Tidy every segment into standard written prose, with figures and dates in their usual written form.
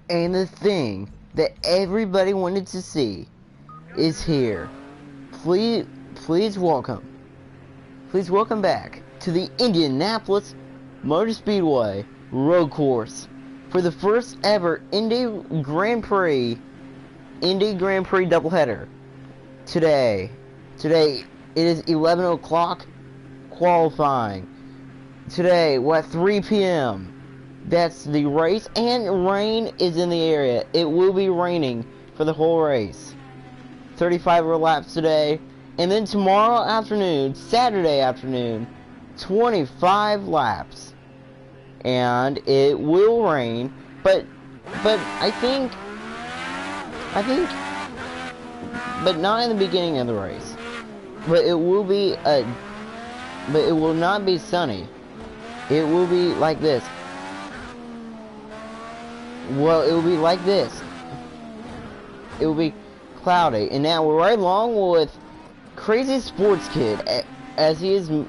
And the thing that everybody wanted to see is here. Please welcome back to the Indianapolis Motor Speedway road course for the first ever Indy Grand Prix doubleheader. Today it is 11 o'clock qualifying. Today, we're at 3 p.m. That's the race, and rain is in the area. It will be raining for the whole race. 35 laps today, and then tomorrow afternoon, Saturday afternoon, 25 laps. And it will rain, but I think, but not in the beginning of the race. But it will be but it will not be sunny. It will be like this. Well, it will be like this. It will be cloudy. And now we're right along with Crazy Sports Kid, as he is in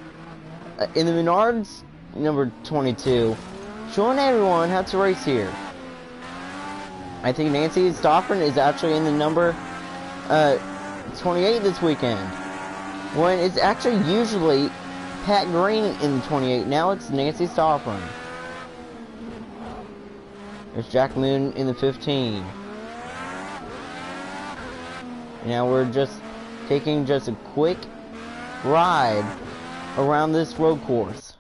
the Menards number 22, showing everyone how to race here. I think Nancy Stoffern is actually in the number 28 this weekend, when it's actually usually Pat Green in the 28. Now it's Nancy Stoffern. There's Jack Moon in the 15. Now we're just taking a quick ride around this road course.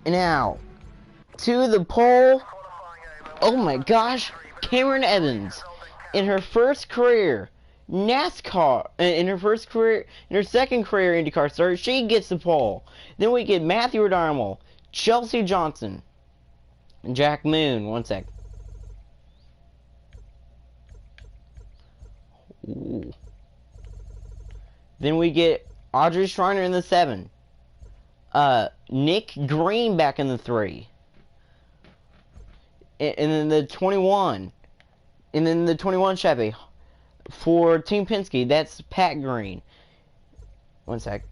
And now, to the pole. Oh my gosh, Cameron Evans, in her first career NASCAR, in her second career IndyCar start, she gets the pole. Then we get Matthew Darmel, Chelsea Johnson, and Jack Moon. One sec. Ooh. Then we get Audrey Schreiner in the 7. Nick Green back in the 3. And then the 21. And then the 21 Chevy. For Team Penske, that's Pat Green. One sec.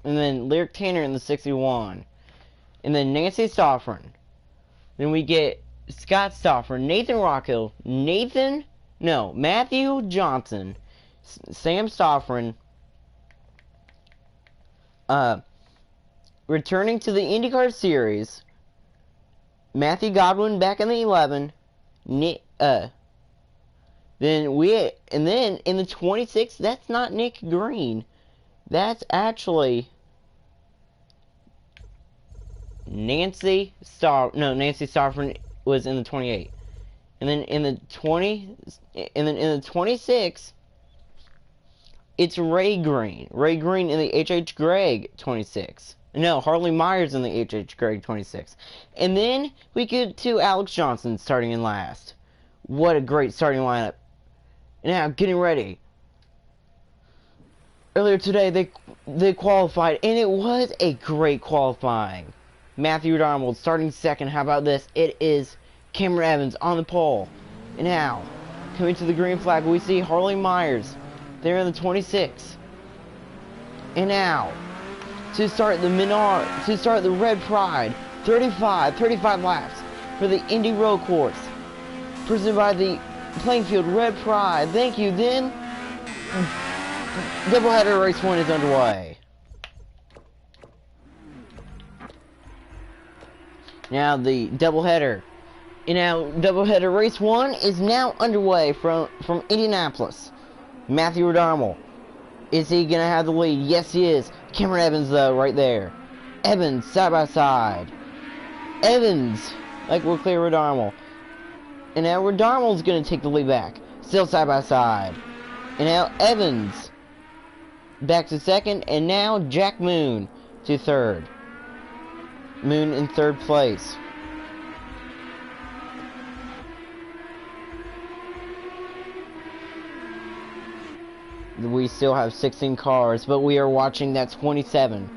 And then Lyric Tanner in the 61. And then Nancy Stoffern. Then we get Scott Stoffern, Nathan Rockhill, Matthew Johnson, Sam Stoffern. Returning to the IndyCar Series, Matthew Godwin back in the 11. Then in the 26, that's not Nick Green. That's actually Nancy Stoffern was in the 28. And then in the 26, it's Ray Green. Ray Green in the H.H. Gregg 26. No, Harley Myers in the H.H. Gregg 26. And then we get to Alex Johnson starting in last. What a great starting lineup. Now, getting ready. Earlier today, they qualified, and it was a great qualifying. Matthew Darnold starting second. How about this? It is Cameron Evans on the pole. And now, coming to the green flag, we see Harley Myers there in the 26. And now, to start the Redpride, 35 laps for the Indy Road Course, presented by the Plainfield Redpride. Thank you. Then, doubleheader race 1 is underway. Now the doubleheader. And now doubleheader race 1 is now underway from Indianapolis. Matthew Darmel. Is he going to have the lead? Yes, he is. Cameron Evans, though, right there. Evans, side by side. Evans, like we're clear with Darmel. And now Darmel's going to take the lead back. Still side by side. And now Evans back to second. And now Jack Moon to third. Moon in third place. We still have 16 cars, but we are watching that 27.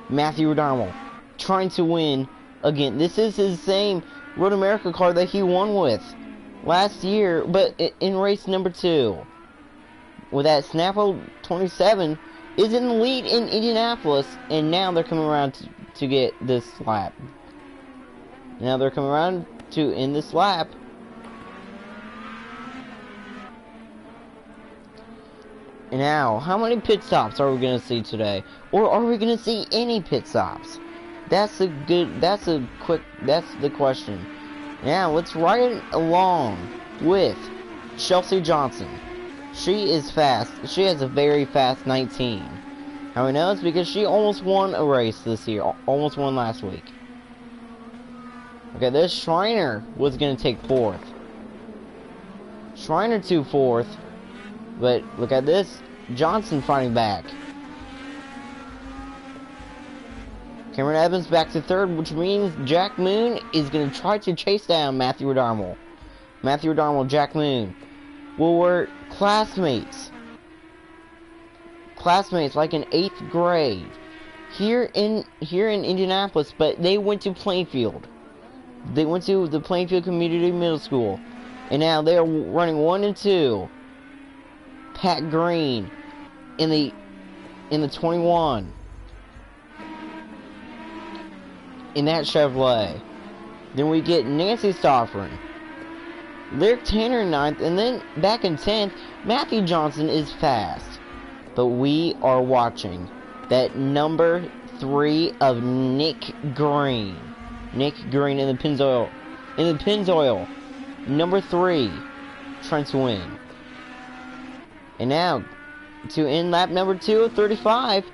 Matthew Darmel trying to win again. This is his same Road America car that he won with last year, but in race number 2. With that Snapple 27 is in the lead in Indianapolis, and now they're coming around to get this lap. Now they're coming around to end this lap. And now, how many pit stops are we going to see today? Or are we going to see any pit stops? That's the question. Now, let's ride along with Chelsea Johnson. She is fast. She has a very fast 19. How we know? It's because she almost won a race this year. Almost won last week. Okay, this Schreiner was going to take 4th. Schreiner to 4th. But look at this. Johnson fighting back. Cameron Evans back to 3rd, which means Jack Moon is going to try to chase down Matthew O'Donnell. Matthew O'Donnell, Jack Moon. Well, we're classmates. Classmates like in 8th grade. Here in Indianapolis, but they went to Plainfield. They went to the Plainfield Community Middle School. And now they're running 1 and 2. Pat Green in the 21 in that Chevrolet. Then we get Nancy Stoffern, Lyric Tanner in 9th, and then back in 10th, Matthew Johnson is fast. But we are watching that number 3 of Nick Green. Nick Green in the Pennzoil. In the Pennzoil. Number 3 trying to win. And now, to end lap number 2 of 35,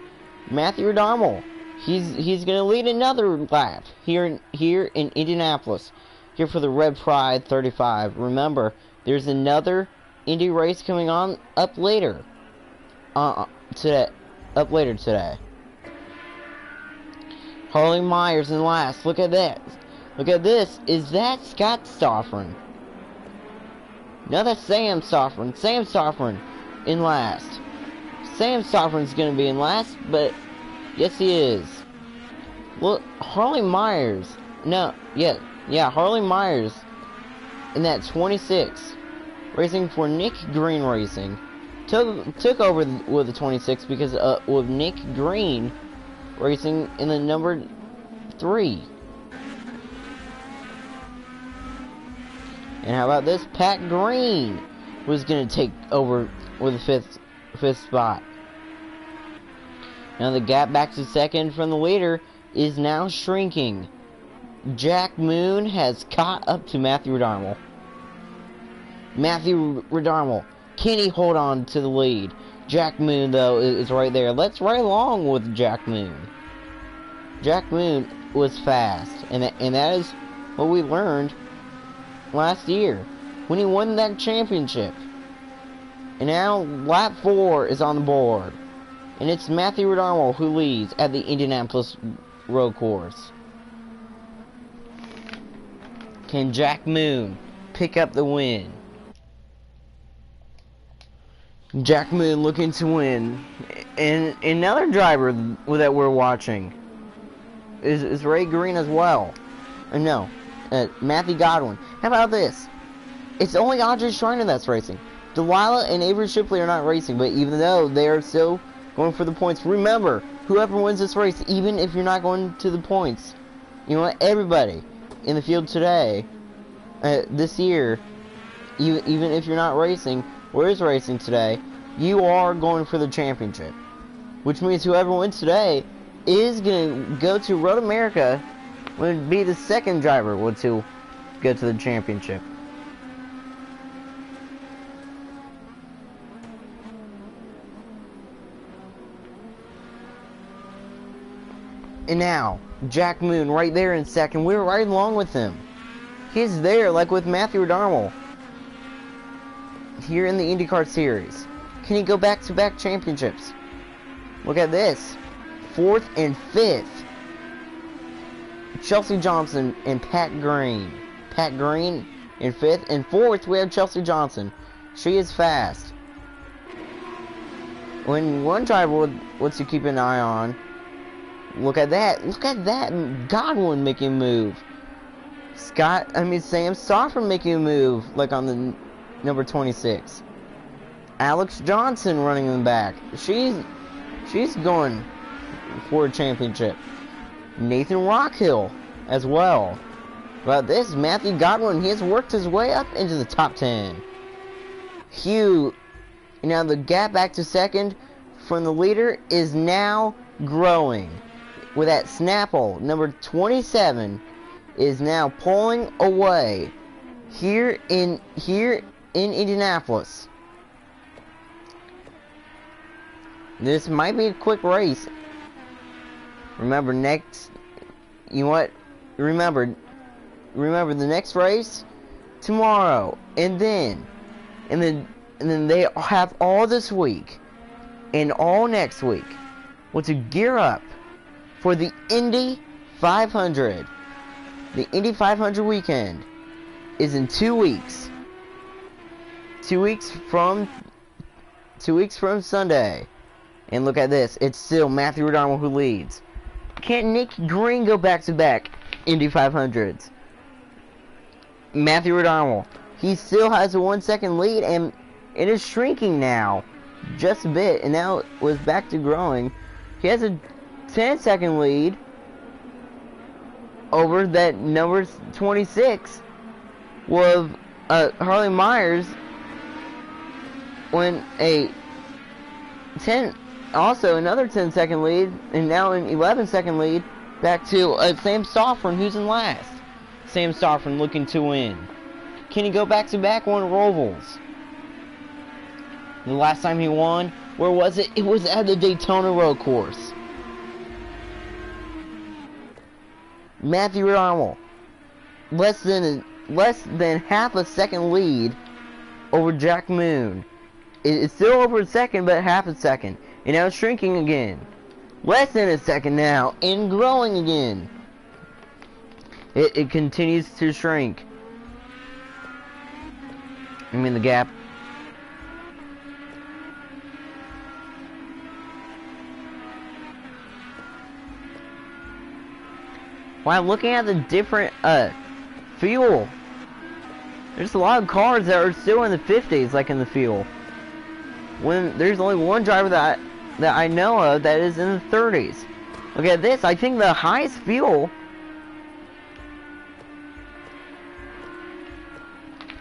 Matthew O'Donnell. He's going to lead another lap here in Indianapolis. Here for the Redpride 35. Remember, there's another Indy race coming on up later. Today. Harley Myers in last. Look at that. Look at this. Is that Scott Stoffern? No, that's Sam Stoffern. Sam Stoffern in last. Sam Stoffern's gonna be in last, but yes, he is. Look, Harley Myers. No, yeah, Harley Myers in that 26, racing for Nick Green Racing, took over with the 26 because with Nick Green racing in the number 3. And how about this? Pat Green was gonna take over with the fifth spot. Now the gap back to 2nd from the leader is now shrinking. Jack Moon has caught up to Matthew O'Donnell. Matthew O'Donnell, can he hold on to the lead? Jack Moon, though, is right there. Let's ride along with Jack Moon. Jack Moon was fast, and that is what we learned last year when he won that championship. And now lap 4 is on the board, and it's Matthew O'Donnell who leads at the Indianapolis Road Course. Can Jack Moon pick up the win? Jack Moon looking to win. And another driver that we're watching is Ray Green as well. No, Matthew Godwin. How about this? It's only Audrey Schreiner that's racing. Delilah and Avery Shipley are not racing, but even though they are still going for the points, remember, whoever wins this race, even if you're not going to the points, you know what, everybody in the field today, this year, even if you're not racing, or is racing today, you are going for the championship. Which means whoever wins today is going to go to Road America, would be the second driver to go to the championship. And now, Jack Moon right there in 2nd. We're right along with him. He's there, like with Matthew O'Donnell. Here in the IndyCar Series. Can he go back-to-back championships? Look at this. 4th and 5th. Chelsea Johnson and Pat Green. Pat Green in 5th. And 4th, we have Chelsea Johnson. She is fast. When one driver wants to keep an eye on, look at that. Look at that. Godwin making a move. Sam Stoffern making a move, like on the number 26. Alex Johnson running in the back. She's going for a championship. Nathan Rockhill as well. But this, Matthew Godwin, he has worked his way up into the top 10. Hugh, now the gap back to second from the leader is now growing. With that Snapple, number 27, is now pulling away here in Indianapolis. This might be a quick race. Remember Remember the next race tomorrow, and then they have all this week and all next week to gear up for the Indy 500. The Indy 500 weekend is in 2 weeks. 2 weeks from Sunday. And look at this. It's still Matthew O'Donnell who leads. Can't Nick Green go back-to-back Indy 500s? Matthew O'Donnell, he still has a 1 second lead, and it is shrinking now. Just a bit, and now it was back to growing. He has a 10-second lead over that number 26 was Harley Myers, when also another 10-second lead, and now an 11-second lead back to Sam Stoffern, who's in last. Sam Stoffern looking to win. Can he go back-to-back on Robles? The last time he won, where was it? It was at the Daytona Road Course. Matthew O'Donnell, less than half a second lead over Jack Moon. It's still over a second, but half a second. And now it's shrinking again. Less than a second now, and growing again. It continues to shrink. I mean the gap. Wow, looking at the different fuel, there's a lot of cars that are still in the 50s, like in the fuel. When there's only one driver that I know of that is in the 30s. Look at this. I think the highest fuel.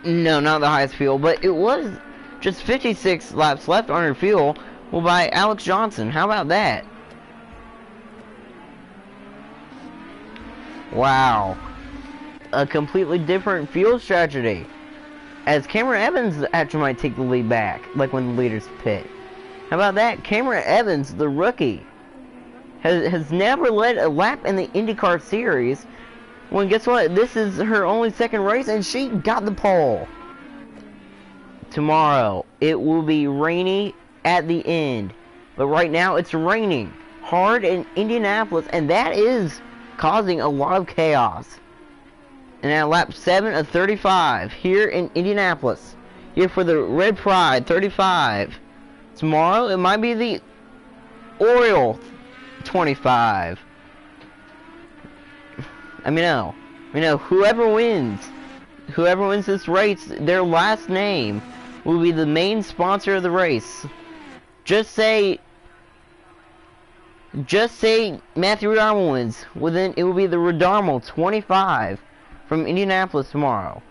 No, not the highest fuel, but it was just 56 laps left on her fuel. Well, by Alex Johnson. How about that? Wow. A completely different fuel strategy. As Cameron Evans actually might take the lead back, like when the leaders pit. How about that? Cameron Evans, the rookie, has never led a lap in the IndyCar series. When guess what? This is her only second race, and she got the pole. Tomorrow, it will be rainy at the end. But right now, it's raining hard in Indianapolis, and that is causing a lot of chaos. And at lap 7 of 35 here in Indianapolis. Here for the Redpride 35. Tomorrow, it might be the Oriole 25. Whoever wins this race, their last name will be the main sponsor of the race. Just say Matthew O'Donnell wins. Well, then it will be the Redarmo 25 from Indianapolis tomorrow.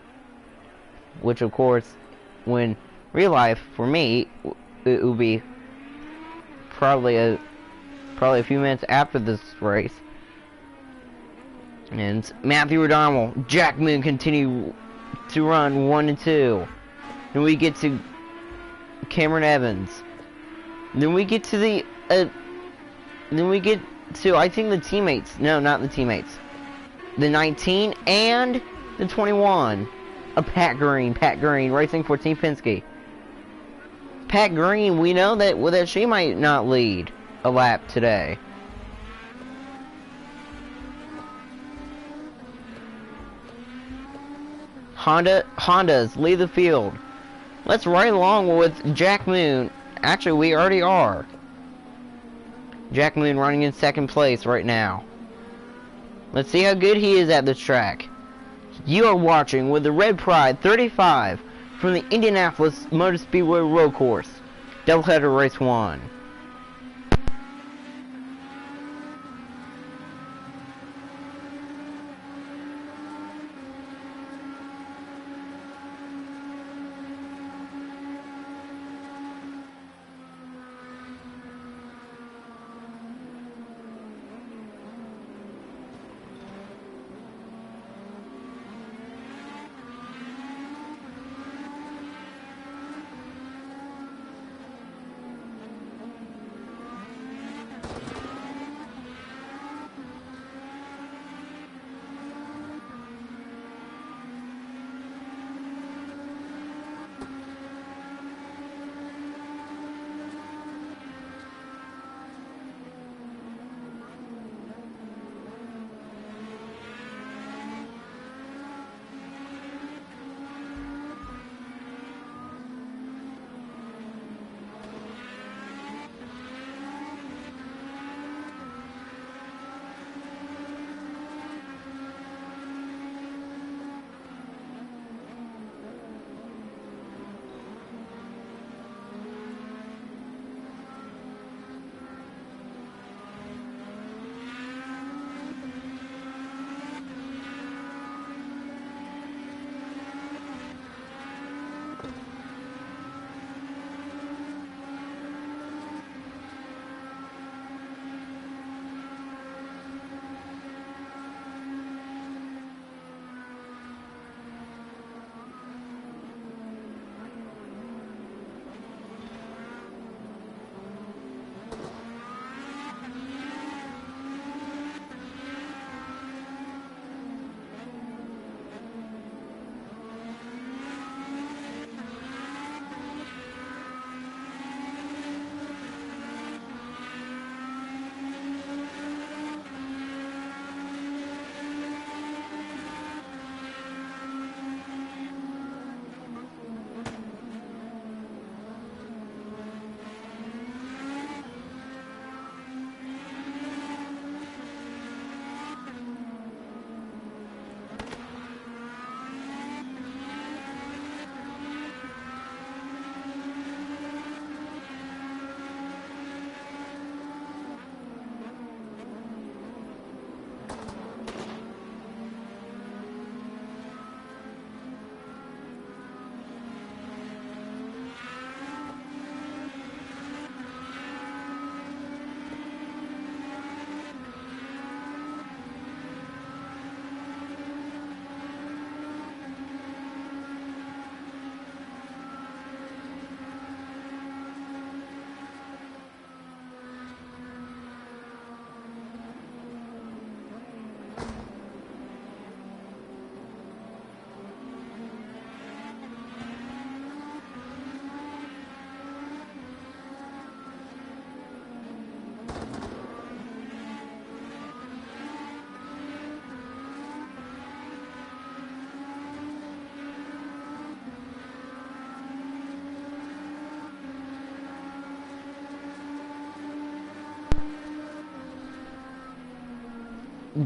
Which, of course, when real life for me, it will be probably a few minutes after this race. And Matthew O'Donnell, Jack Moon continue to run 1 and 2. Then we get to Cameron Evans. Then we get to I think the teammates. No, not the teammates. The 19 and the 21 of Pat Green. Pat Green racing for Team Penske. Pat Green, we know that she might not lead a lap today. Hondas lead the field. Let's ride along with Jack Moon. Actually, we already are. Jack Moon running in second place right now. Let's see how good he is at this track. You are watching with the Redpride 35 from the Indianapolis Motor Speedway Road Course. Doubleheader Race 1.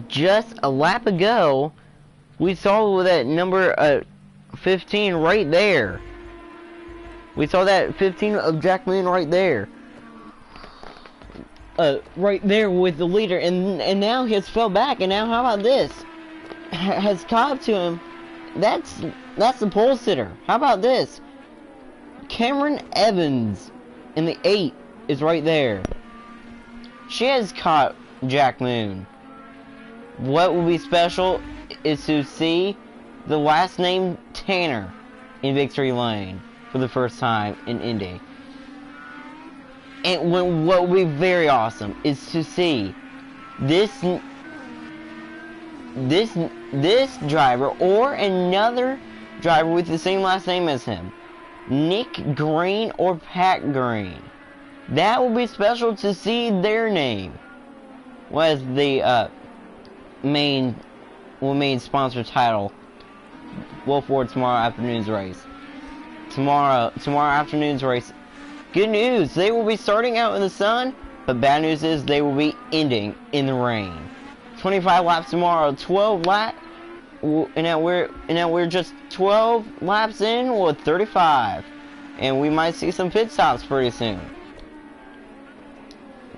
just a lap ago, we saw that number 15 right there. We saw that 15 of Jack Moon right there. Right there with the leader, and now he has fell back, and now how about this? Has caught up to him. That's the pole sitter. How about this? Cameron Evans in the 8 is right there. She has caught Jack Moon. What will be special is to see the last name Tanner in victory lane for the first time in Indy. And what will be very awesome is to see this driver or another driver with the same last name as him, Nick Green or Pat Green. That will be special to see their name was the main sponsor title. Well, for tomorrow afternoon's race. Tomorrow afternoon's race. Good news, they will be starting out in the sun, but bad news is they will be ending in the rain. 25 laps tomorrow, 12 laps, and now we're just 12 laps in with 35, and we might see some pit stops pretty soon.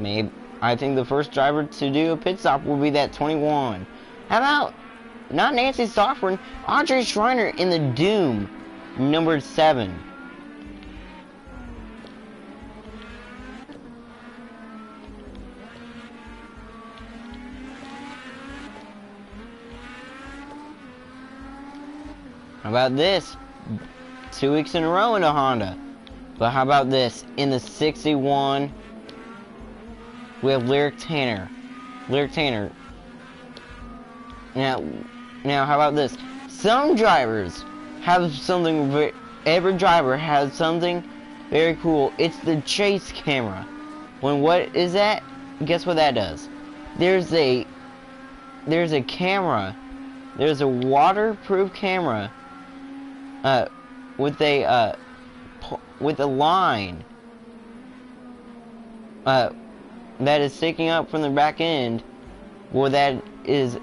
Maybe I think the first driver to do a pit stop will be that 21. How about not Nancy Stoffern, Audrey Schreiner in the Doom, number 7. How about this? 2 weeks in a row in a Honda. But how about this? In the 61, we have Lyric Tanner. Now, how about this? Some drivers have something. Every driver has something very cool. It's the chase camera. What is that? Guess what that does? There's a camera. There's a waterproof camera. With a line that is sticking up from the back end. Well, that is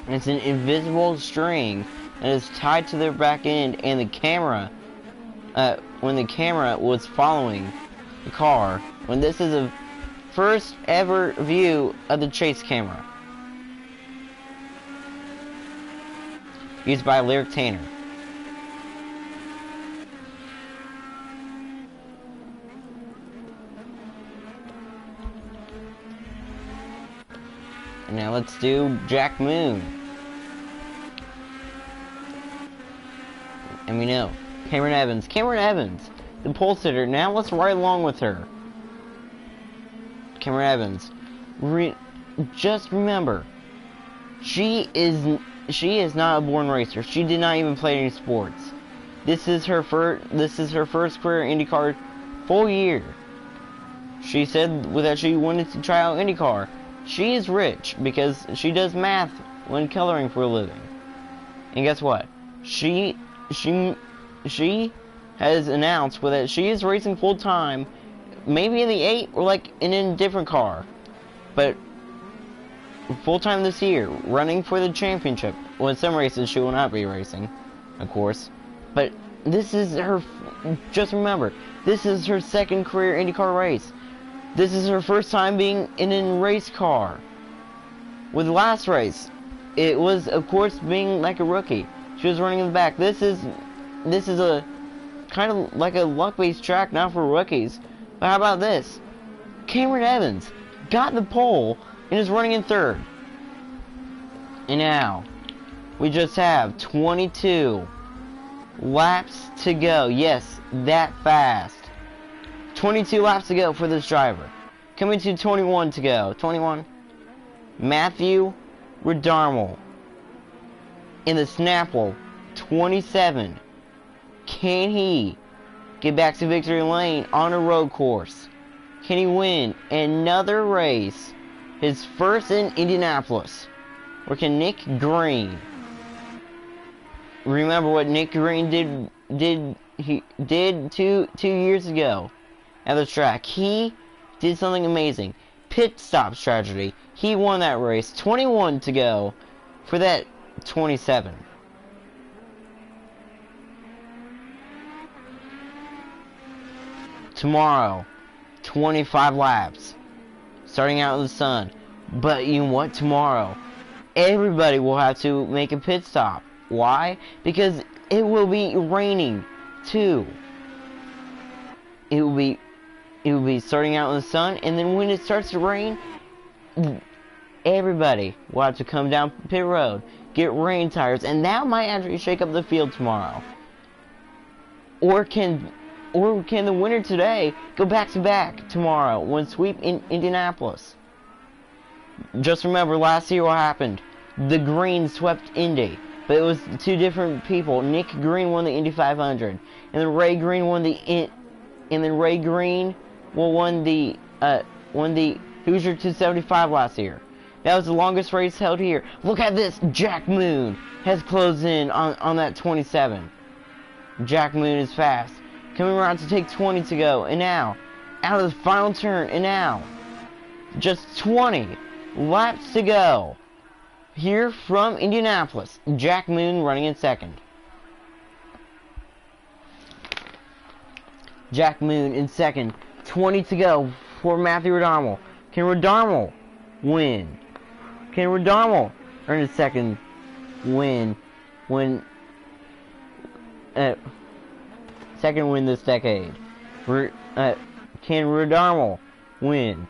it's an invisible string that is tied to their back end, and the camera when the camera was following the car, when this is a first ever view of the chase camera used by Lyric Tanner. And now let's do Jack Moon. And we know Cameron Evans, the pole sitter. Now let's ride along with her. Cameron Evans. Just remember, she is not a born racer. She did not even play any sports. This is her first career IndyCar full year. She said that she wanted to try out IndyCar. She is rich because she does math when coloring for a living. And guess what? She has announced that she is racing full time, maybe in the 8 or like in a different car, but full time this year, running for the championship. Well, in some races she will not be racing, of course, but this is her. Just remember, this is her second career IndyCar race. This is her first time being in a race car. With the last race, it was, of course, being like a rookie. She was running in the back. This is a kind of like a luck-based track, not for rookies. But how about this? Cameron Evans got the pole and is running in 3rd. And now, we just have 22 laps to go. Yes, that fast. 22 laps to go for this driver. Coming to 21 to go. 21. Matthew Redarmel in the Snapple. 27. Can he get back to victory lane on a road course? Can he win another race? His first in Indianapolis. Or can Nick Green? Remember what Nick Green did two years ago at the track. He did something amazing. Pit stop strategy. He won that race. 21 to go for that 27. Tomorrow, 25 laps. Starting out in the sun. But you know what? Tomorrow, everybody will have to make a pit stop. Why? Because it will be raining too. It will be starting out in the sun, and then when it starts to rain, everybody will have to come down pit road, get rain tires, and that might actually shake up the field tomorrow. Or can the winner today go back to back tomorrow when sweep in Indianapolis? Just remember last year what happened. The Green swept Indy, but it was two different people. Nick Green won the Indy 500, and then Ray Green won the Hoosier 275 last year. That was the longest race held here. Look at this. Jack Moon has closed in on that 27. Jack Moon is fast. Coming around to take 20 to go. And now, out of the final turn. And now, just 20 laps to go. Here from Indianapolis. Jack Moon running in second. Jack Moon in second. 20 to go for Matthew O'Donnell. Can O'Donnell win? Can O'Donnell earn a second win second win this decade? Can O'Donnell win?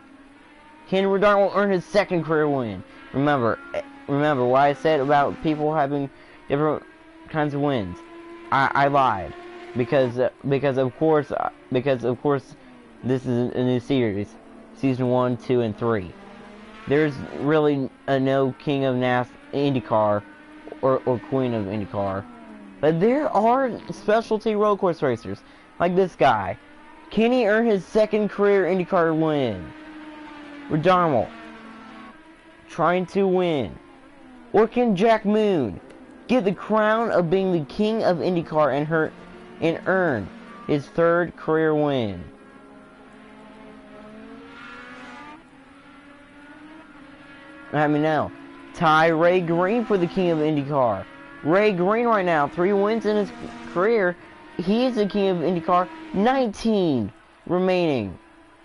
Can O'Donnell earn his second career win? Remember what I said about people having different kinds of wins. I lied because of course this is a new series, season 1, 2, and 3. There's really no king of IndyCar or queen of IndyCar, but there are specialty road course racers like this guy. Can he earn his second career IndyCar win? O'Donnell trying to win, or can Jack Moon get the crown of being the king of IndyCar and earn his third career win? Let me know. Tie Ray Green for the king of IndyCar. Ray Green right now, 3 wins in his career. He is the king of IndyCar. 19 remaining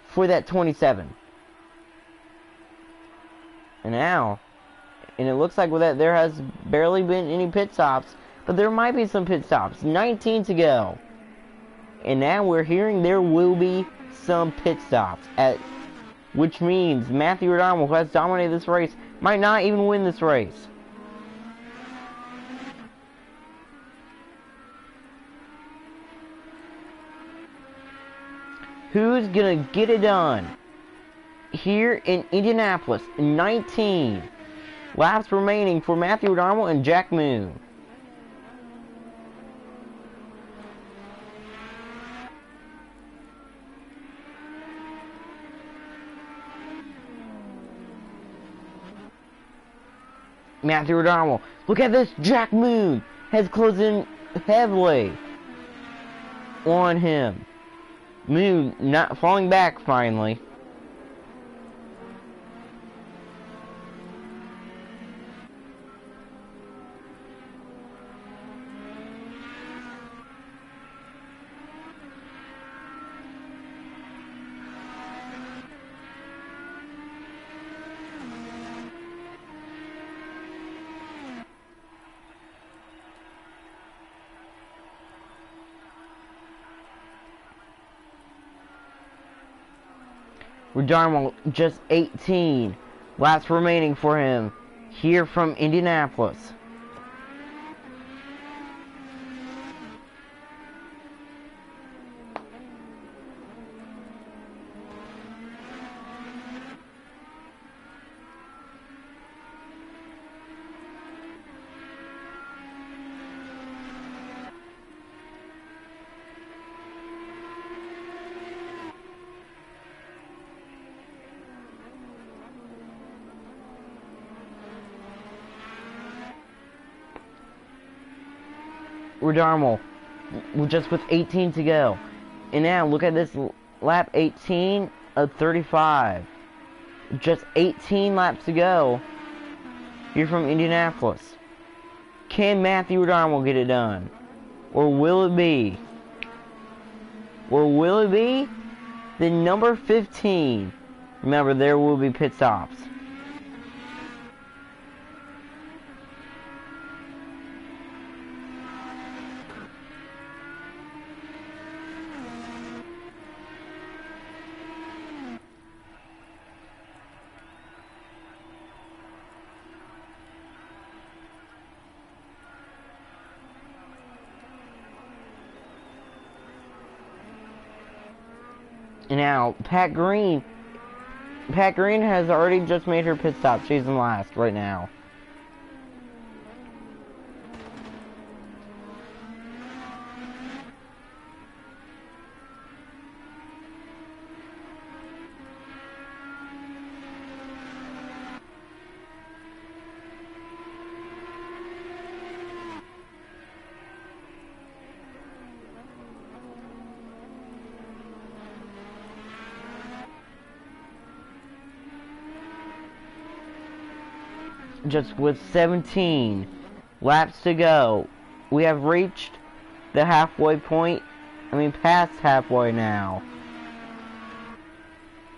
for that 27. And it looks like with that there has barely been any pit stops, but there might be some pit stops. 19 to go. And now we're hearing there will be some pit stops, which means Matthew O'Donnell, who has dominated this race, might not even win this race. Who's gonna get it done? Here in Indianapolis, 19 laps remaining for Matthew O'Donnell and Jack Moon. Matthew O'Donnell, look at this. Jack Moon has closed in heavily on him. Moon not falling back finally. O'Donnell just 18 laps remaining for him here from Indianapolis. O'Donnell just with 18 to go. And now look at this lap 18 of 35. Just 18 laps to go. You're from Indianapolis. Can Matthew O'Donnell get it done? Or will it be? Or will it be the number 15? Remember, there will be pit stops. Now, Pat Green has already just made her pit stop. She's in last right now. Just with 17 laps to go, we have reached the halfway point. I mean, past halfway now.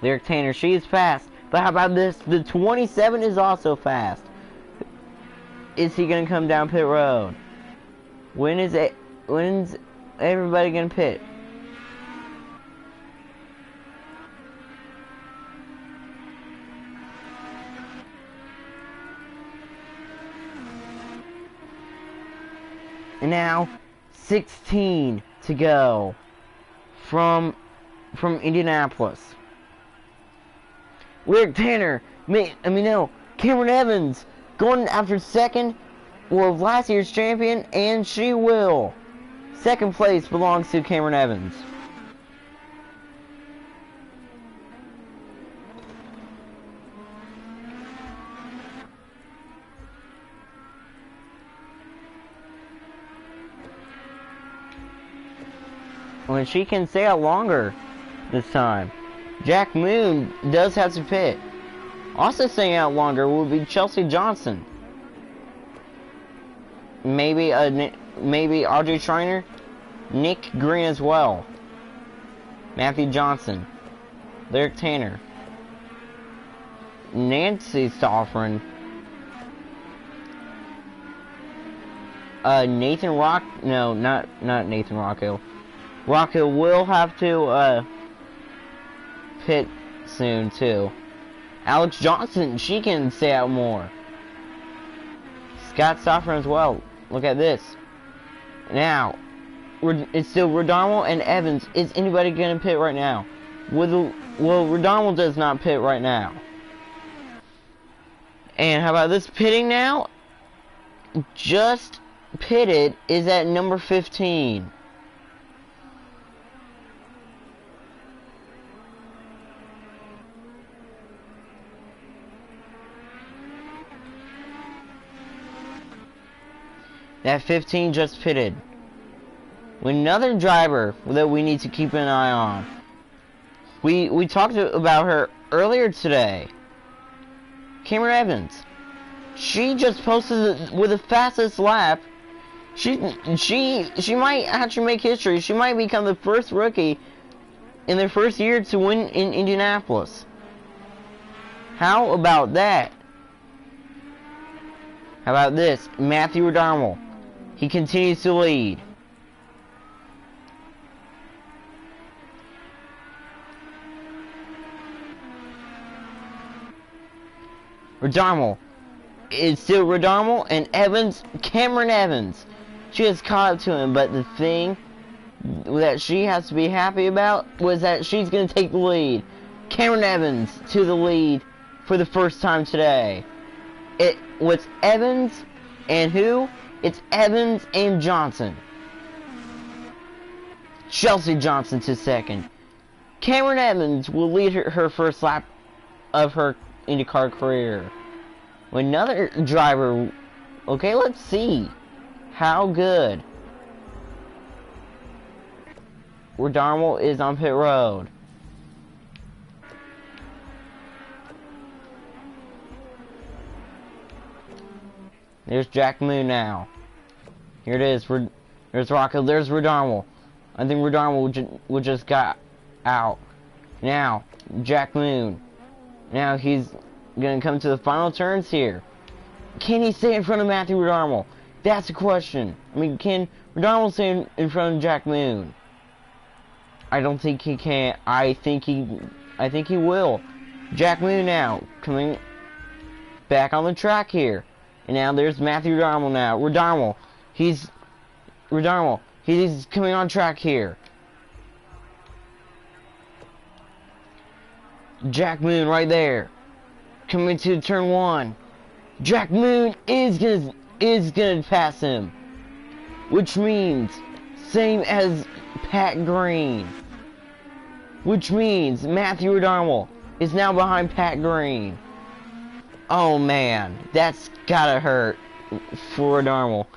Lyric Tanner, she is fast. But how about this? The 27 is also fast. Is he gonna come down pit road? When's everybody gonna pit? And now, 16 to go from Indianapolis. Lyric Tanner, Cameron Evans going after second for last year's champion, and she will. Second place belongs to Cameron Evans. When she can stay out longer this time. Jack Moon does have to pit. Also staying out longer will be Chelsea Johnson. Maybe Audrey Schreiner. Nick Green as well. Matthew Johnson. Lyric Tanner. Nancy Stoffren. Nathan Rock. No, not Nathan Rockhill. Rockhill will have to pit soon too. Alex Johnson, she can stay out more. Scott Stoffren as well. Look at this. Now, it's still Rodamo and Evans. Is anybody gonna pit right now? Well, Rodamo does not pit right now. And how about this pitting now? Just pitted is at number 15. That 15 just pitted. Another driver that we need to keep an eye on. We talked about her earlier today. Cameron Evans. She just posted with the fastest lap. She might actually make history. She might become the first rookie in their first year to win in Indianapolis. How about that? How about this? Matthew O'Donnell. He continues to lead. O'Donnell. It's still O'Donnell and Evans. Cameron Evans. She has caught up to him, but the thing that she has to be happy about was that she's going to take the lead. Cameron Evans to the lead for the first time today. It was Evans and who? It's Evans and Johnson. Chelsea Johnson to second. Cameron Evans will lead her first lap of her IndyCar career. Another driver. Okay, let's see. How good. O'Donnell is on pit road. There's Jack Moon now. Here it is. There's Rocco. There's Redarmal. I think Redarmal would just got out. Now, Jack Moon. Now he's gonna come to the final turns here. Can he stay in front of Matthew Redarmal? That's the question. I mean, can Redarmal stay in front of Jack Moon? I don't think he can. I think he will. Jack Moon now coming back on the track here. And now there's Matthew Redarmal now. Redarmal. He's coming on track here. Jack Moon right there. Coming to turn 1. Jack Moon is gonna pass him. Which means same as Pat Green. Which means Matthew Redarmal is now behind Pat Green. Oh man, that's gotta hurt for Redarmal.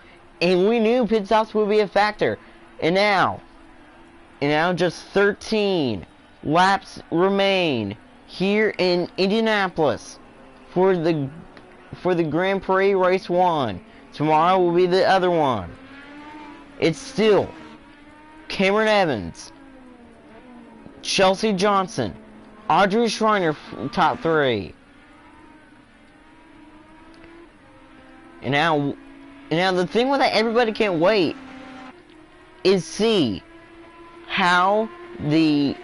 And we knew pit stops would be a factor. And now just 13 laps remain here in Indianapolis for the Grand Prix Race 1. Tomorrow will be the other one. It's still Cameron Evans, Chelsea Johnson, Audrey Schreiner top 3. And now the thing with that everybody can't wait is see how the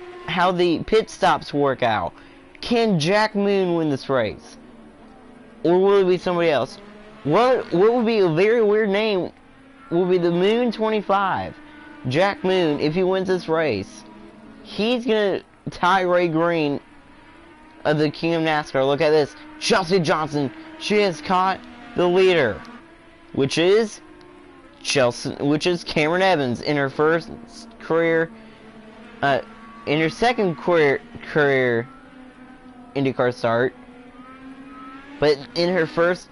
pit stops work out. Can Jack Moon win this race? Or will it be somebody else? What would be a very weird name will be the Moon 25. Jack Moon, if he wins this race, he's gonna tie Ray Green of the King of NASCAR. Look at this. Chelsea Johnson, she has caught the leader, which is Cameron Evans in her first career, in her second career IndyCar start, but in her first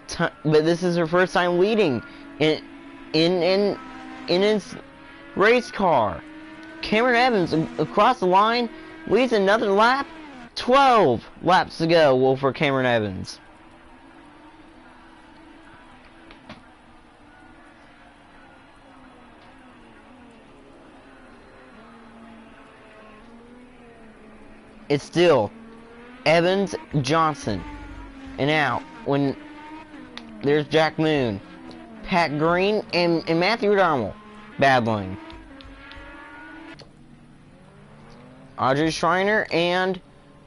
time, but this is her first time leading in his race car. Cameron Evans across the line leads another lap. 12 laps to go for Cameron Evans. It's still Evans, Johnson. And now, when there's Jack Moon, Pat Green, and Matthew Redarmal battling. Audrey Schreiner and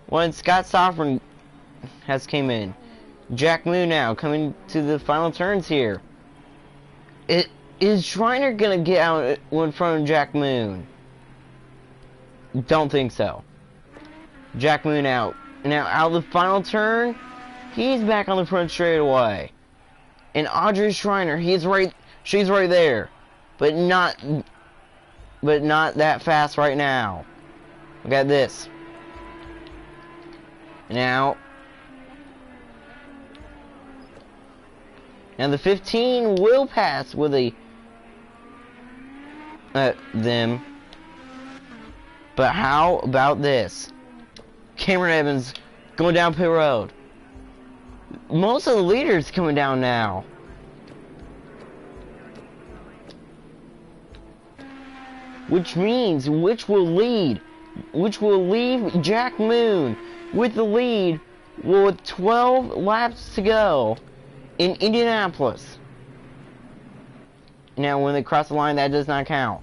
when Scott Sofrin has came in. Jack Moon now coming to the final turns here. Is Schreiner gonna get out in front of Jack Moon? Don't think so. Jack Moon out. Now out of the final turn, he's back on the front straightaway. And Audrey Schreiner, she's right there. But not that fast right now. Look at this. Now the 15 will pass with them. But how about this? Cameron Evans going down pit road. Most of the leaders coming down now. Which means which will leave Jack Moon with the lead with 12 laps to go in Indianapolis. Now when they cross the line, that does not count.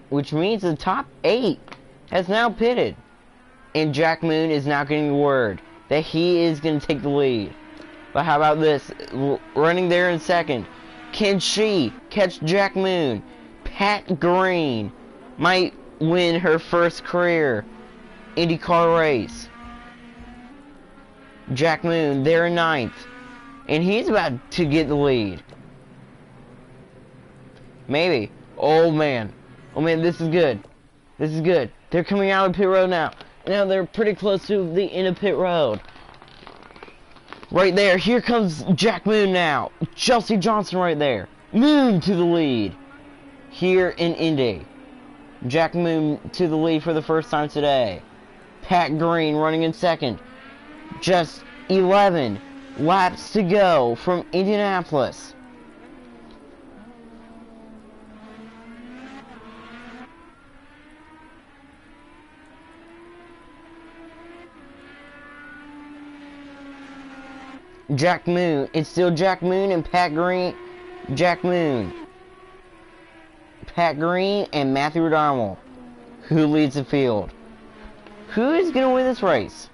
Which means the top 8 has now pitted. And Jack Moon is now getting word that he is going to take the lead. But how about this? Running there in second. Can she catch Jack Moon? Pat Green might win her first career IndyCar race. Jack Moon there in 9th. And he's about to get the lead. Maybe. Oh man. Oh man, this is good. This is good. They're coming out of pit road now. Now they're pretty close to the end of pit road. Right there. Here comes Jack Moon now. Chelsea Johnson right there. Moon to the lead. Here in Indy. Jack Moon to the lead for the first time today. Pat Green running in second. Just 11 laps to go from Indianapolis. Jack Moon. It's still Jack Moon and Pat Green. Jack Moon, Pat Green, and Matthew O'Donnell. Who leads the field? Who is going to win this race?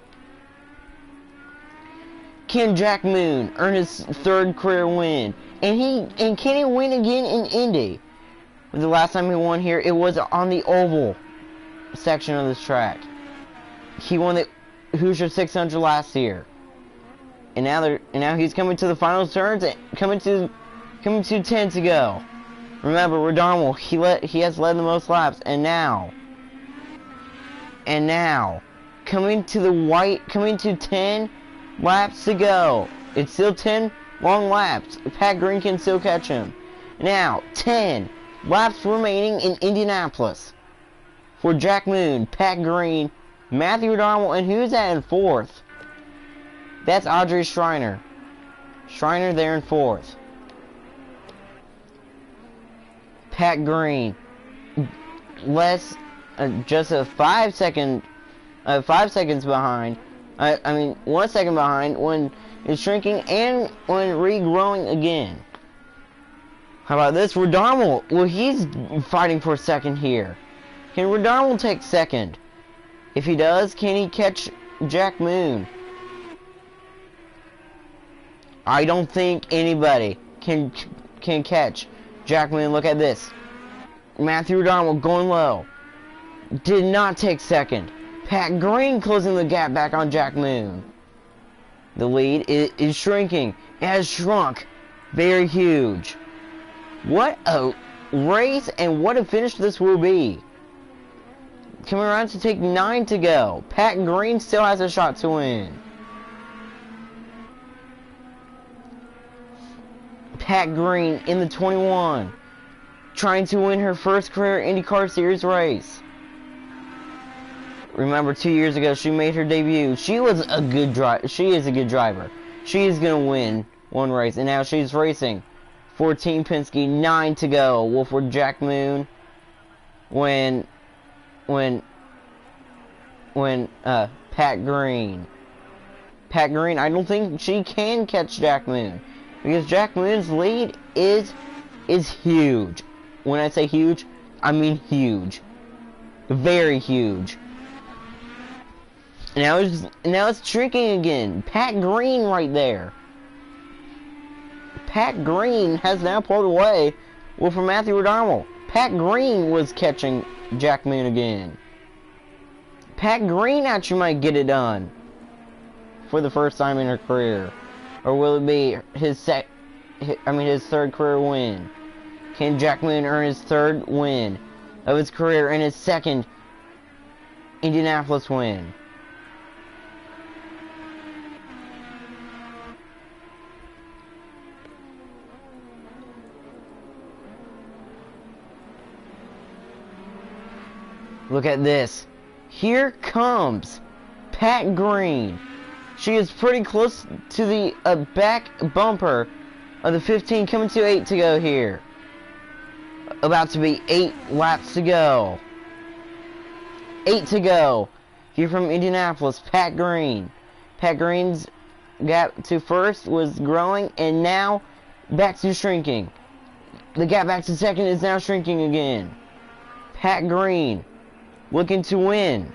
Can Jack Moon earn his third career win? And can he win again in Indy? The last time he won here, it was on the oval section of this track. He won the Hoosier 600 last year. And now he's coming to the final turns, coming to 10 to go. Remember, O'Donnell, he has led the most laps, and now coming to 10 laps to go. It's still 10 long laps. Pat Green can still catch him. Now 10 laps remaining in Indianapolis for Jack Moon, Pat Green, Matthew O'Donnell, and who's that in fourth? That's Audrey Schreiner. Schreiner there in fourth. Pat Green, just a 5 seconds behind. I mean 1 second behind when it's shrinking and when regrowing again. How about this? O'Donnell. Well, he's fighting for second here. Can O'Donnell take second? If he does, can he catch Jack Moon? I don't think anybody can catch Jack Moon. Look at this. Matthew O'Donnell going low. Did not take second. Pat Green closing the gap back on Jack Moon. The lead is shrinking. It has shrunk. Very huge. What a race and what a finish this will be. Coming around to take 9 to go. Pat Green still has a shot to win. Pat Green in the 21, trying to win her first career IndyCar Series race. Remember, 2 years ago she made her debut. She was a good driver. She is a good driver. She is gonna win one race, and now she's racing for Team Penske. 9 to go. Wolford Jack Moon. When Pat Green. Pat Green, I don't think she can catch Jack Moon. Because Jack Moon's lead is huge. When I say huge, I mean huge. Very huge. Now it's shrinking again. Pat Green right there. Pat Green has now pulled away from Matthew O'Donnell. Pat Green was catching Jack Moon again. Pat Green actually might get it done for the first time in her career. Or will it be his third career win? Can Jack Moon earn his third win of his career and his second Indianapolis win? Look at this. Here comes Pat Green. She is pretty close to the back bumper of the 15, coming to 8 to go here. About to be 8 laps to go. 8 to go. Here from Indianapolis, Pat Green. Pat Green's gap to first was growing and now back to shrinking. The gap back to second is now shrinking again. Pat Green looking to win.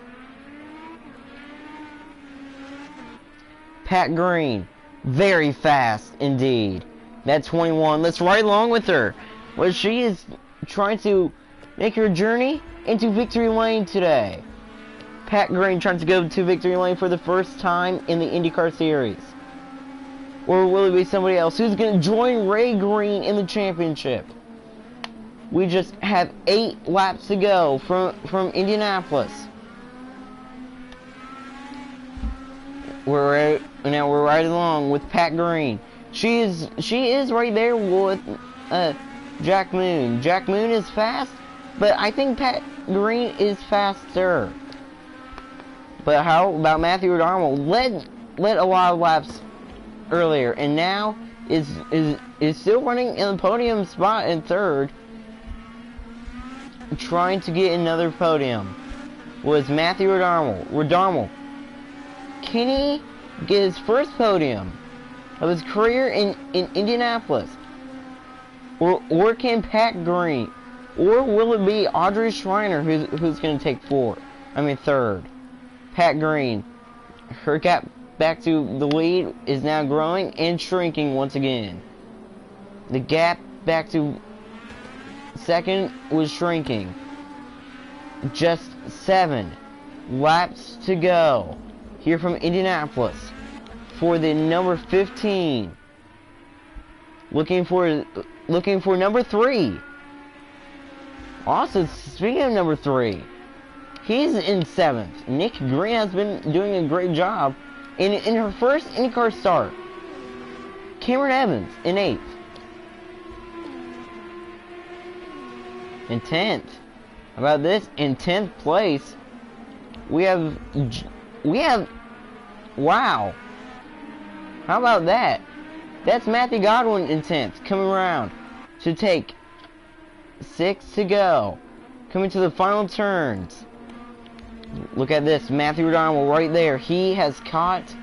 Pat Green, very fast indeed. That 21, let's ride along with her. Well, she is trying to make her journey into victory lane today. Pat Green trying to go to victory lane for the first time in the IndyCar Series. Or will it be somebody else who's going to join Ray Green in the championship? We just have 8 laps to go from Indianapolis. We're right along with Pat Green. She is right there with Jack Moon. Jack Moon is fast, but I think Pat Green is faster. But how about Matthew O'Donnell? Led a lot of laps earlier, and now is still running in the podium spot in third, trying to get another podium. Was Matthew Redarmo. Can he get his first podium of his career in Indianapolis? Or can Pat Green? Or will it be Audrey Schreiner who's going to take third? Pat Green. Her gap back to the lead is now growing and shrinking once again. The gap back to second was shrinking. Just 7 laps to go here from Indianapolis for the number 15. Looking for number 3. Also, speaking of number 3, he's in 7th. Nick Green has been doing a great job in her first IndyCar start. Cameron Evans in 8th. In 10th. How about this? In 10th place, we have, wow. How about that? That's Matthew Godwin in 10th, coming around to take 6 to go. Coming to the final turns. Look at this, Matthew Redarmo right there. He has caught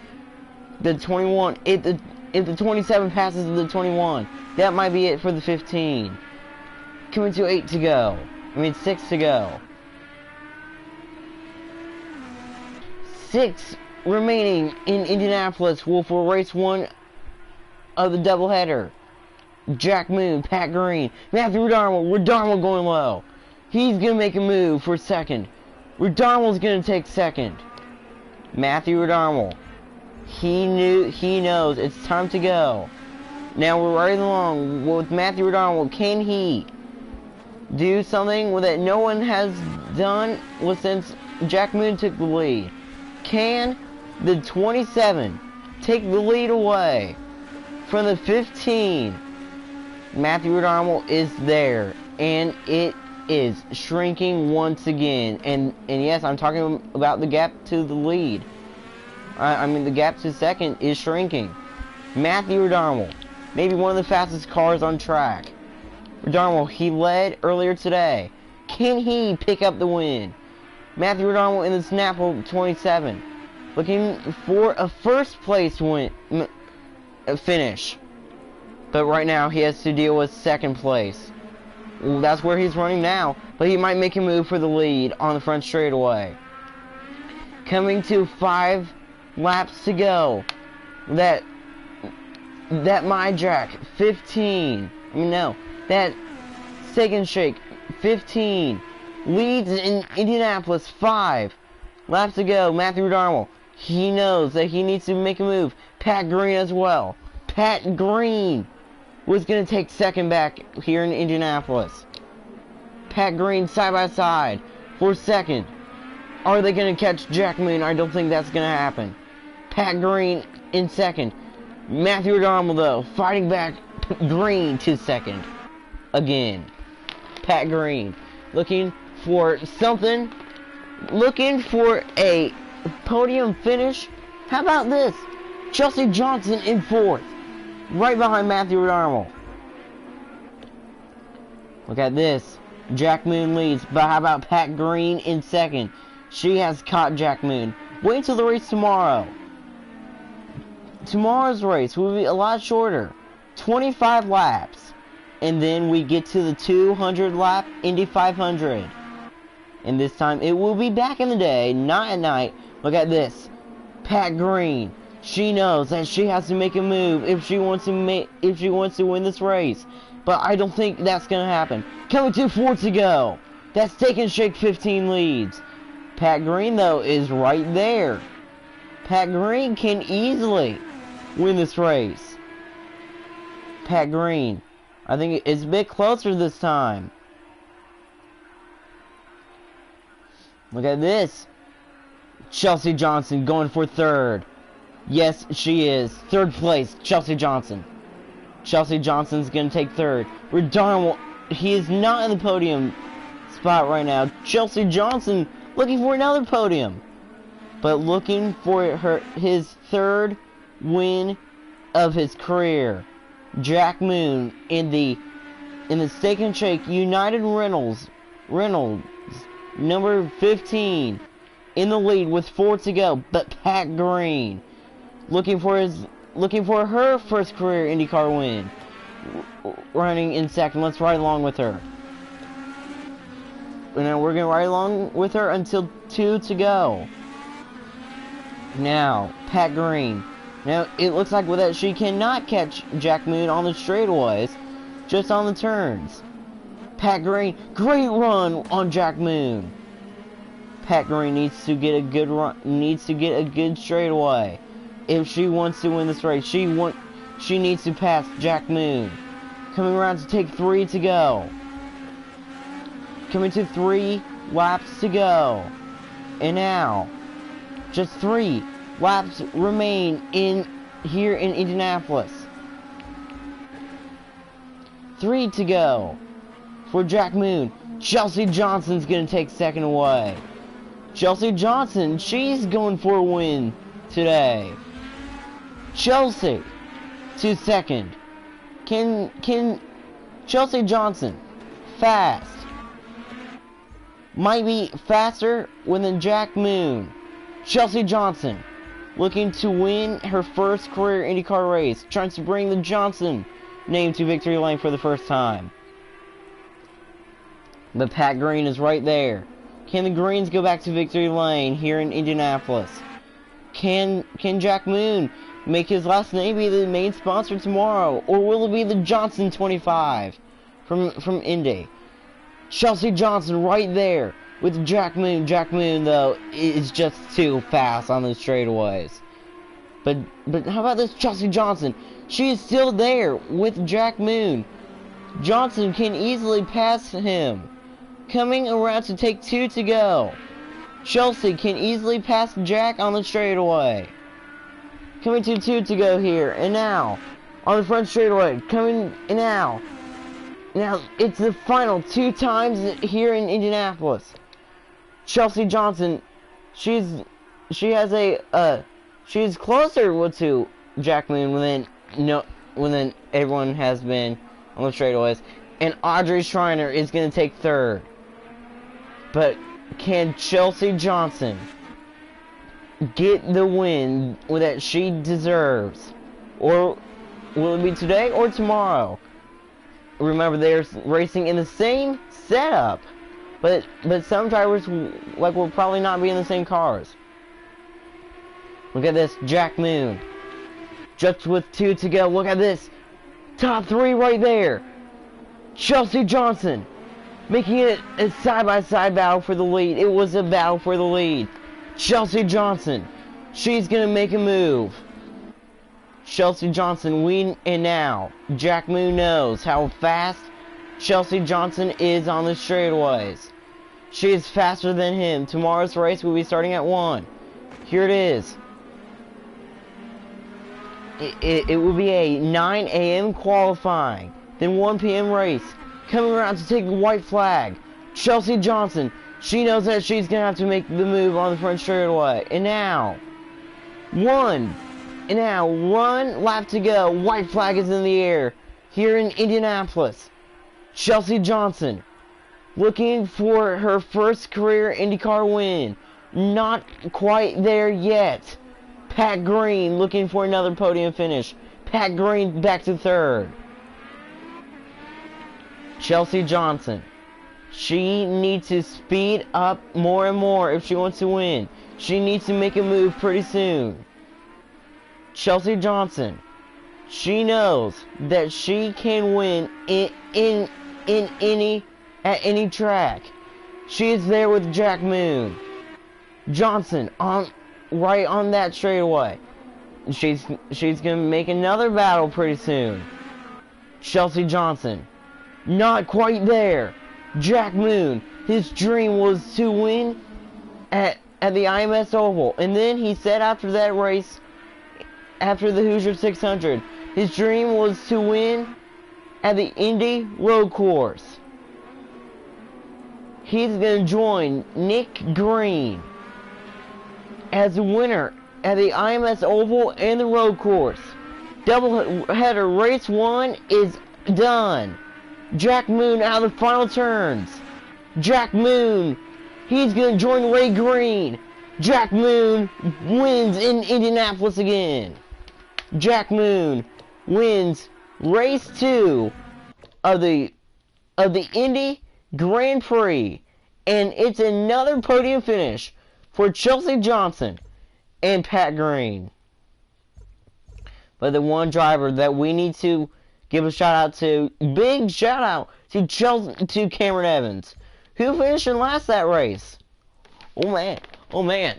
the 21. If the 27 passes the 21, that might be it for the 15. Coming to 8 to go. 6 to go. 6 remaining in Indianapolis for race 1 of the doubleheader. Jack Moon, Pat Green, Matthew Redarmo going low. He's going to make a move for second. Redarmo's going to take second. Matthew Redarmo. He knows it's time to go. Now we're riding along with Matthew Redarmo. Can he do something that no one has done since Jack Moon took the lead? Can the 27 take the lead away from the 15? Matthew Redarmo is there, and it is shrinking once again. And yes, I'm talking about the gap to the lead. The gap to second is shrinking. Matthew Redarmo, maybe one of the fastest cars on track. Redarmo, he led earlier today. Can he pick up the win? Matthew Redarmo in the Snapple 27, looking for a first place finish. But right now he has to deal with second place. That's where he's running now, but he might make a move for the lead on the front straightaway. Coming to 5 laps to go. That My Jack 15. That Steak and Shake 15 leads in Indianapolis. 5 laps to go. Matthew Redarmo, he knows that he needs to make a move. Pat Green as well. Pat Green was going to take second back here in Indianapolis. Pat Green side by side for second. Are they going to catch Jack Moon? I don't think that's going to happen. Pat Green in second. Matthew Redarmo, though, fighting back Green to second. Again. Pat Green looking for something. Looking for a podium finish. How about this? Chelsea Johnson in 4th. Right behind Matthew Redarmo. Look at this. Jack Moon leads, but how about Pat Green in 2nd? She has caught Jack Moon. Wait until the race tomorrow. Tomorrow's race will be a lot shorter. 25 laps. And then we get to the 200 lap Indy 500. And this time it will be back in the day, not at night. Look at this. Pat Green. She knows that she has to make a move if she wants to win this race. But I don't think that's going to happen. Coming to 4 to go. That Steak and Shake 15 leads. Pat Green, though, is right there. Pat Green can easily win this race. Pat Green. I think it's a bit closer this time. Look at this. Chelsea Johnson going for 3rd. Yes, she is. 3rd place, Chelsea Johnson. Chelsea Johnson's going to take 3rd. Redarmo, he is not in the podium spot right now. Chelsea Johnson looking for another podium. But looking for his 3rd win of his career. Jack Moon in the Steak and Shake United Reynolds number 15 in the lead with 4 to go, but Pat Green looking for her first career IndyCar win, running in second. Let's ride along with her. And then we're gonna ride along with her until 2 to go. Now, Pat Green. Now, it looks like with that she cannot catch Jack Moon on the straightaways, just on the turns. Pat Green, great run on Jack Moon. Pat Green needs to get a good run, needs to get a good straightaway. If she wants to win this race, she needs to pass Jack Moon. Coming around to take 3 to go. Coming to 3 laps to go. And now, just 3 laps remain here in Indianapolis. 3 to go for Jack Moon. Chelsea Johnson's going to take second away. Chelsea Johnson, she's going for a win today. Chelsea to second. Can Chelsea Johnson, fast, might be faster than Jack Moon. Chelsea Johnson looking to win her first career IndyCar race, trying to bring the Johnson name to victory lane for the first time. But Pat Green is right there. Can the Greens go back to victory lane here in Indianapolis? Can Jack Moon make his last name be the main sponsor tomorrow, or will it be the Johnson 25 from Indy? Chelsea Johnson right there with Jack Moon. Jack Moon, though, is just too fast on those straightaways. But how about this Chelsea Johnson? She is still there with Jack Moon. Johnson can easily pass him. Coming around to take 2 to go. Chelsea can easily pass Jack on the straightaway. Coming to 2 to go here. And now, on the front straightaway. Coming now. Now, it's the final 2 times here in Indianapolis. Chelsea Johnson, she's closer to Jack Moon than everyone has been on the straightaways. And Audrey Schreiner is going to take third. But can Chelsea Johnson get the win that she deserves? Or will it be today or tomorrow? Remember, they're racing in the same setup. But some drivers will probably not be in the same cars. Look at this, Jack Moon. Just with 2 to go. Look at this. Top 3 right there. Chelsea Johnson making it a side-by-side battle for the lead. It was a battle for the lead. Chelsea Johnson, she's going to make a move. Chelsea Johnson win, and now Jack Moon knows how fast Chelsea Johnson is on the straightaways. She is faster than him. Tomorrow's race will be starting at 1. Here it is. It will be a 9 a.m. qualifying, then 1 p.m. race. Coming around to take the white flag. Chelsea Johnson, she knows that she's going to have to make the move on the front straightaway. And now, 1 lap to go. White flag is in the air here in Indianapolis. Chelsea Johnson looking for her first career IndyCar win. Not quite there yet. Pat Green looking for another podium finish. Pat Green back to third. Chelsea Johnson, she needs to speed up more and more if she wants to win. She needs to make a move pretty soon. Chelsea Johnson, she knows that she can win at any track. She is there with Jack Moon. Johnson right on that straightaway. She's gonna make another battle pretty soon. Chelsea Johnson, not quite there. Jack Moon, his dream was to win at the IMS Oval, and then he said after that race, after the Hoosier 600, his dream was to win at the Indy Road Course. He's going to join Nick Green as the winner at the IMS Oval and the Road Course. Doubleheader race 1 is done. Jack Moon out of the final turns. Jack Moon, he's going to join Ray Green. Jack Moon wins in Indianapolis again. Jack Moon wins race 2 of the Indy Grand Prix, and it's another podium finish for Chelsea Johnson and Pat Green. But the one driver that we need to give a shout out to, big shout out to Cameron Evans, who finished in last that race. Oh man.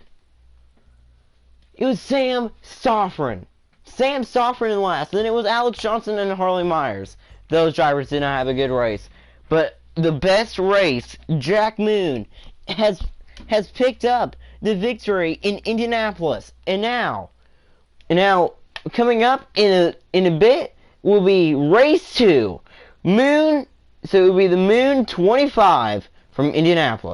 It was Sam Sofrin. Sam Sofrin in last. Then it was Alex Johnson and Harley Myers. Those drivers did not have a good race. But the best race, Jack Moon, has picked up the victory in Indianapolis. And now coming up in a bit will be race 2. So it will be the Moon 25 from Indianapolis.